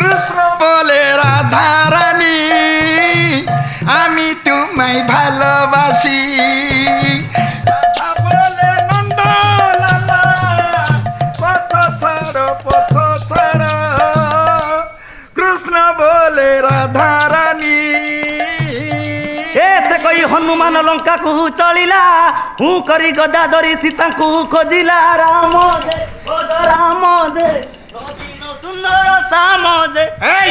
কৃষ্ণ বলে রাধা রানী আমি তোমায় ভালোবাসি রাধা বলে নন্দলালা পথ ছাড়ো কৃষ্ণ বলে রাধা রানী এতে কই হনুমান লঙ্কা কু চলিলা হু করি গদা ধরি সীতা কু খোঁজিলা রাম দে রাম দে সুন্দর শ্যাম দে। এই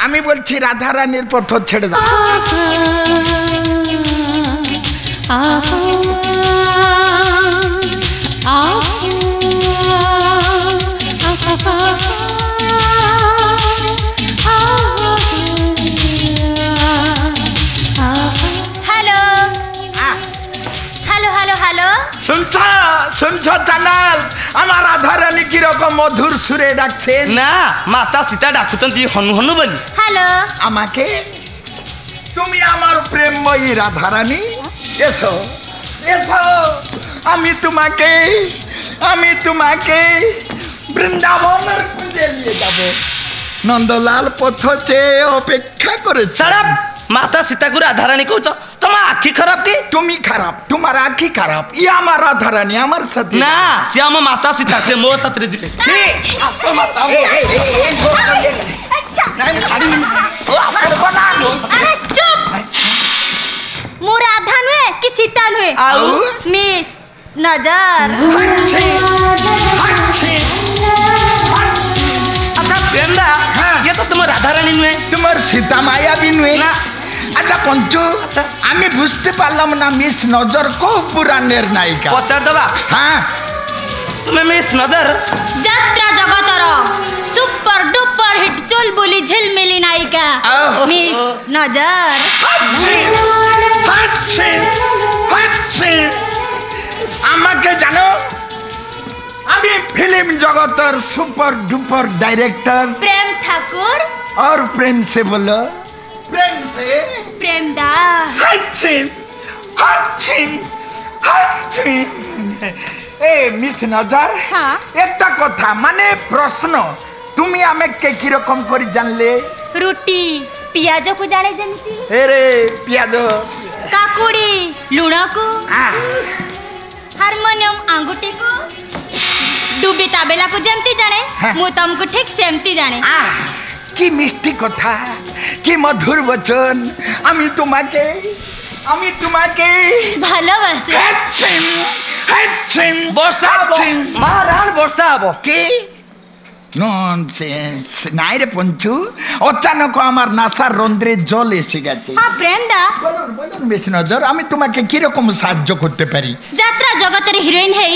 আমি বলছি রাধা রানীর পথ ছেড়ে দাও শুনছ জানাল আমার রাধা রানী কিরকম মধুর সুরে ডাকছেন না মাতা সীতা ডাকুচন্তি হনু হনু বলি। হ্যালো আমাকে তুমি আমার প্রেমময়ী রাধা রানী এসো এসো আমি তোমাকে বৃন্দাবনের খুঁজে নিয়ে যাব নন্দলাল পথ চেয়ে অপেক্ষা করেছে। মাতা সীতাকু রাধারানী কৌছ তোমার আখি খারাপ কি তুমি খারাপ তোমার আখি খারাপ ইয়ে আমার রাধা রানী আমার সাথে না সে আমার মাতা সীতা সে মো সাথে ଯିବେ ମୁଁ ରାଧା ନୁହେଁ କି ସୀତା ନୁହେଁ ଆଉ ମିସ୍ ନଜର। আচ্ছা প্রেমদা ये तो তোমার রাধারানী নয় তোমার সীতা মায়া বি নয় না। আচ্ছা পঞ্চু আমি বুঝতে পারলাম না মিস নজর কো পুরাণের নায়িকা পচার দেবা। হ্যাঁ তুমি মিস নজর যাত্রা জগতর সুপার ডুপার হিট চুলবুলি ঝিলমিলি নায়িকা মিস নজর। আমাকে জানো আমি फिल्म जगतर सुपर डुपर डायरेक्टर प्रेम ठाकुर और प्रेम से बोलो प्रेम से प्रेमदा ए मिस नजर हाँ? एक कथा माने प्रश्न তুমি আমাকে কি রকম করে জানলে रुटी पियाज को जाने जेमिति এরে পিয়াজ काकुड़ी लुण को हारमोनियम अंगूठी को डुबी ताबेला को जेमती जाने मु तुमको ठीक सेमती जाने কি মিষ্টি কথা কি মধুর বচন আমি তোমাকে ভালোবাসি বর্ষা মহারাণ বর্ষা হব কি ননসেন্স নাই রে পঞ্চু অচানক আমার নাসার রন্ধ্রে জল এসে গেছে। হ্যাঁ প্রেমদা বলুন বেশ নজর আমি তোমাকে কিরকম সাহায্য করতে পারি। যাত্রা জগতের হিরোইন হেই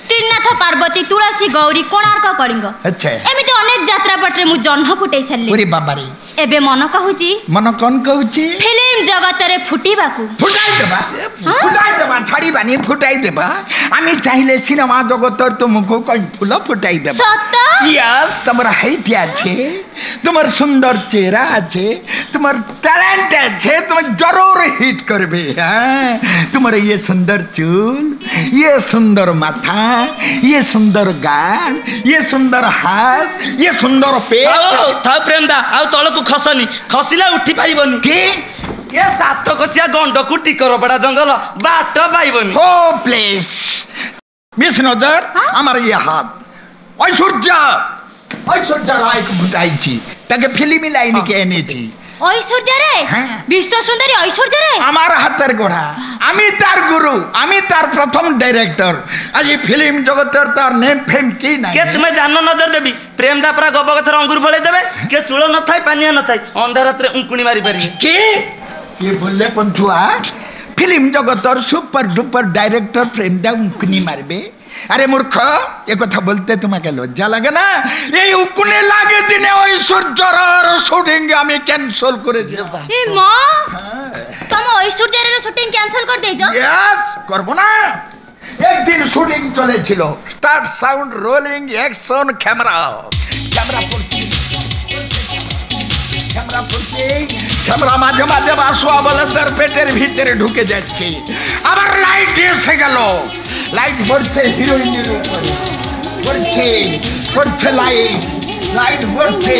ত্রিনাথ পার্বতী তুলসী গৌরী কোଣାର୍କ কলিঙ্ଗ আচ্ছা এমিতি অনেক যাত্রা পটরে মু জহ্ন ফুটাই সারলি ওরে বাবারে এবে মন কহুচি মন কোন কହୁচি ফিল্ম জগতরে ফুটিবাকু ফুটাই দেবা ছাড়িবানি ফুটাই দেবা আমি চাইলে সিনেমা জগতর তোমাকে কই ফুল ফুটাই দেবা সত্য यस তোমার হাইট আছে তোমার সুন্দর চেহারা আছে তোমার ট্যালেন্ট আছে তুমি জরুর হিট করবে হ্যাঁ তোমার ये সুন্দর চুল ये সুন্দর মাথা ये সুন্দর গাল ये সুন্দর হাত ये সুন্দর পেট তা প্রেমদা আউ তলকু খসনি খসিলা উঠি পারিবনি কি এ সাত কষিয়া গন্ডকু টিকর বড়া জঙ্গল বাট পাইবনি ও প্লিজ মিস নজর আমার ये হাত ঐশ্বর্য রায়কে ফুটাইছি তাকে ফিল্মি লাইনকে এনেছি ঐশ্বর্য রে বিশ্ব সুন্দরী ঐশ্বর্য রে আমার হাতের গোড়া আমি তার গুরু আমি তার প্রথম ডাইরেক্টর আজ ফিল্ম জগতের তার নেম ফেম কি নাই কে তুমি জানো নজর দেবী প্রেমদা পুরা গব কথার অঙ্গুর ভলাই দেবে কে চুল নথাই পানিয়া নথাই অন্ধারাত্রে উঙ্কুনি মারি পারিবে কে কে বললে পঞ্চুয়া ফিল্ম জগতের সুপার ডুপার ডাইরেক্টর প্রেমদা উঙ্কুনি মারবে আরে মূর্খ এ কথা বলতে তোমাকে লজ্জা লাগে না এই উকুনে লাগে দিনে ঐশ্বর্যর শুটিং আমি ক্যান্সেল করে দেব এ মা তুমি ঐশ্বর্যের শুটিং ক্যান্সেল করে দেছো यस করব না একদিন শুটিং চলেছিল start sound rolling action camera পড়ছে ক্যামেরা মাঝে মাঝে বাসুয়া বলে তার পেটের ভিতরে ঢুকে যাচ্ছে আবার লাইট এসে গেল লাইট পড়ছে হিরোইনের উপরে পড়ছে লাইট লাইট পড়ছে,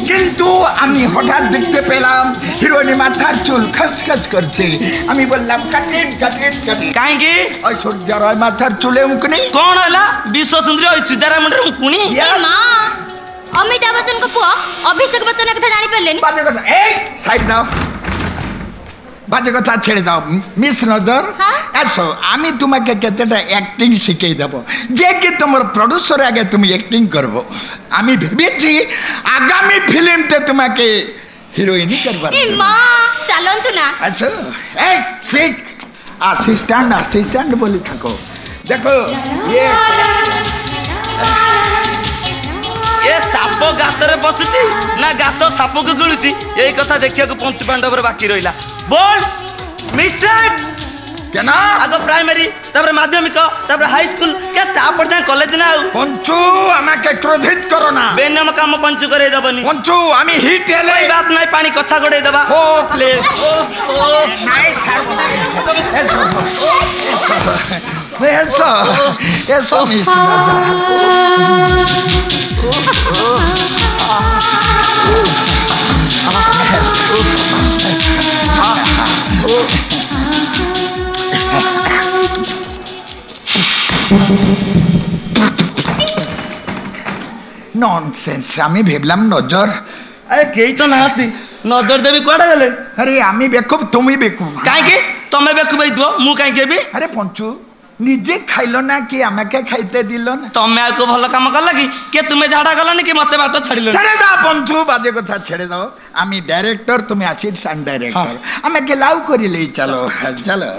কিন্তু আমি হঠাৎ দেখতে পেলাম হিরোইনের মাথার চুল খসখস করছে। আমি বললাম কাটিন কাটিন কাটিন। କାହିଁକି ওই সূর্যার ওই মাথার চুলে মুখনি। କଣ ହେଲା ବିଶ୍ୱ ସୁନ୍ଦରୀ ওই ସିଦ୍ଧାରା ମୁଣ୍ଡରେ ମୁଁ କୁଣି ଏ ମା ଅମିତାଭ ବଚ୍ଚନଙ୍କ ପୁଅ ଅଭିଷେକ ବଚ୍ଚନ କଥା ଜାଣିପାରିଲେନି? বাজে কথা, এই সাইড দাও, বাজে কথা ছেড়ে দাও। মিস নজর, হ্যাঁ? আসো আমি তোমাকে কেতেটা অ্যাক্টিং শিখিয়ে দেবো, যে কি তোমার প্রডিউসার আগে তুমি অ্যাক্টিং করবো। আমি ভেবেছি আগামী ফিল্মতে তোমাকে হিরোইনি করবার ଏ জন্য। ମା ଚାଲନ୍ତୁ ନା। আচ্ছা এই শিখ, আসিস্ট্যান্ট আসিস্ট্যান্ট বলে থাকো। দেখো ইয়ে ଏ ସାପ ଗାତରେ ବସୁଛି ନା ଗାତ ସାପକୁ ଗିଳୁଛି, ଏଇ କଥା ଦେଖିବାକୁ ପଞ୍ଚୁ ପାଣ୍ଡବର ବାକି ରହିଲା। ବୋଲ ମିଷ୍ଟର কেন ଆଗ ପ୍ରାଇମେରୀ, ତାପରେ ମାଧ୍ୟମିକ, ତାପରେ ହାଇସ୍କୁଲ, କେ ତାପରେ ଯାଏ କଲେଜ ନା ଆଉ পঞ্চু আমাকে ক্রোধিত করো না। ବେନାମ କାମ ପଞ୍ଚୁ କରେଇ ଦବନି। পঞ্চু আমি হিট এলে এই বাত নাই, পাଣି କଛା ଗୋଡେଇ ଦବା। ও প্লিজ নাই ছাড়বো না। এসো এসো এসো এসো মিস রাজা। ননসেন্স, আমি ভেবলাম নজর। আরে କେହି ତ ନାହାନ୍ତି, ନଜର ଦେବି କୁଆଡେ ଗଲେ? আরে আমি বেকুব তুমি বেকুব। କାହିଁକି ତମେ ବେକୁ ହେଇଥିବ, ମୁଁ କାହିଁକି ହେବି? আরে পঞ্চু নিজে খাইল না কি আমাকে খাইতে দিল না? ତମେ ଆଉ କୋଉ ଭଲ କାମ କଲ କି? কে তুমি ঝাড়া গলনি কি মতে বাଟ ছাড়িল? ছেড়ে দাও পঞ্চু, বাজে কথা ছেড়ে দাও। আমি ডাইরেক্টর, তুমি অ্যাসিস্ট্যান্ট ডাইরেক্টর। আমাকে লাভ করিলেই চলো চলো।